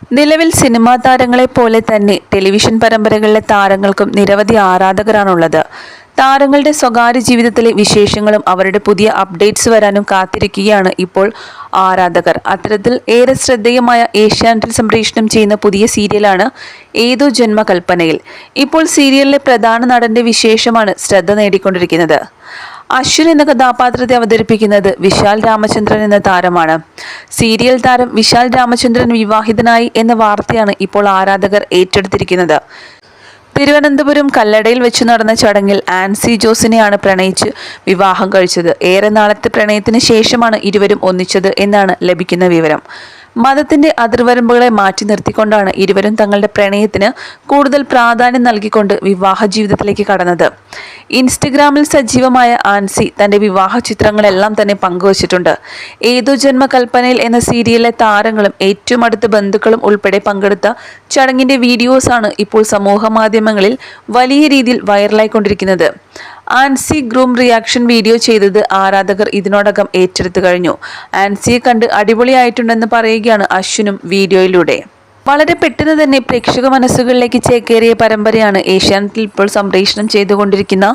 നിലവിൽ സിനിമാ താരങ്ങളെ പോലെ തന്നെ ടെലിവിഷൻ പരമ്പരകളിലെ താരങ്ങൾക്കും നിരവധി ആരാധകരാണുള്ളത്. താരങ്ങളുടെ സ്വകാര്യ ജീവിതത്തിലെ വിശേഷങ്ങളും അവരുടെ പുതിയ അപ്ഡേറ്റ്സ് വരാനും കാത്തിരിക്കുകയാണ് ഇപ്പോൾ ആരാധകർ. അത്തരത്തിൽ ഏറെ ശ്രദ്ധേയമായ ഏഷ്യാനെറ്റിൽ സംപ്രേഷണം ചെയ്യുന്ന പുതിയ സീരിയലാണ് ഏതോ ജന്മകൽപ്പനയിൽ. ഇപ്പോൾ സീരിയലിലെ പ്രധാന നടന്റെ വിശേഷമാണ് ശ്രദ്ധ നേടിക്കൊണ്ടിരിക്കുന്നത്. അശ്വിൻ എന്ന കഥാപാത്രത്തെ അവതരിപ്പിക്കുന്നത് വിശാൽ രാമചന്ദ്രൻ എന്ന താരമാണ്. സീരിയൽ താരം വിശാൽ രാമചന്ദ്രൻ വിവാഹിതനായി എന്ന വാർത്തയാണ് ഇപ്പോൾ ആരാധകർ ഏറ്റെടുത്തിരിക്കുന്നത്. തിരുവനന്തപുരം കല്ലടയിൽ വെച്ച് നടന്ന ചടങ്ങിൽ ആൻസി ജോസിനെയാണ് പ്രണയിച്ച് വിവാഹം കഴിച്ചത്. ഏറെ നാളത്തെ പ്രണയത്തിന് ശേഷമാണ് ഇരുവരും ഒന്നിച്ചത് എന്നാണ് ലഭിക്കുന്ന വിവരം. മതത്തിന്റെ അതിർവരമ്പുകളെ മാറ്റി നിർത്തിക്കൊണ്ടാണ് ഇരുവരും തങ്ങളുടെ പ്രണയത്തിന് കൂടുതൽ പ്രാധാന്യം നൽകിക്കൊണ്ട് വിവാഹ ജീവിതത്തിലേക്ക് കടന്നത്. ഇൻസ്റ്റഗ്രാമിൽ സജീവമായ ആൻസി തന്റെ വിവാഹ ചിത്രങ്ങളെല്ലാം തന്നെ പങ്കുവച്ചിട്ടുണ്ട്. ഏതോ ജന്മകൽപ്പനയിൽ എന്ന സീരിയലിലെ താരങ്ങളും ഏറ്റവും അടുത്ത ബന്ധുക്കളും ഉൾപ്പെടെ പങ്കെടുത്ത ചടങ്ങിന്റെ വീഡിയോസാണ് ഇപ്പോൾ സമൂഹ മാധ്യമങ്ങളിൽ വലിയ രീതിയിൽ വൈറലായിക്കൊണ്ടിരിക്കുന്നത്. ആൻസി ഗ്രൂം റിയാക്ഷൻ വീഡിയോ ചെയ്തത് ആരാധകർ ഇതിനോടകം ഏറ്റെടുത്തു കഴിഞ്ഞു. ആൻസിയെ കണ്ട് അടിപൊളിയായിട്ടുണ്ടെന്ന് പറയുകയാണ് അശ്വിനും വീഡിയോയിലൂടെ. വളരെ പെട്ടെന്ന് തന്നെ പ്രേക്ഷക മനസ്സുകളിലേക്ക് ചേക്കേറിയ പരമ്പരയാണ് ഏഷ്യാനെറ്റിൽ ഇപ്പോൾ സംപ്രേഷണം ചെയ്തുകൊണ്ടിരിക്കുന്ന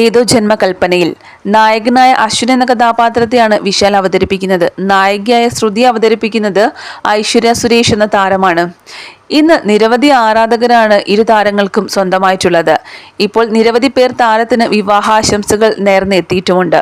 ഏതോ ജന്മകൽപ്പനയിൽ. നായകനായ അശ്വിൻ എന്ന കഥാപാത്രത്തെയാണ് വിശാൽ അവതരിപ്പിക്കുന്നത്. നായികയായ ശ്രുതി അവതരിപ്പിക്കുന്നത് ഐശ്വര്യ സുരേഷ് എന്ന താരമാണ്. ഇന്ന് നിരവധി ആരാധകരാണ് ഇരു താരങ്ങൾക്കും സ്വന്തമായിട്ടുള്ളത്. ഇപ്പോൾ നിരവധി പേർ താരത്തിന് വിവാഹാശംസകൾ നേർന്നെത്തിയിട്ടുമുണ്ട്.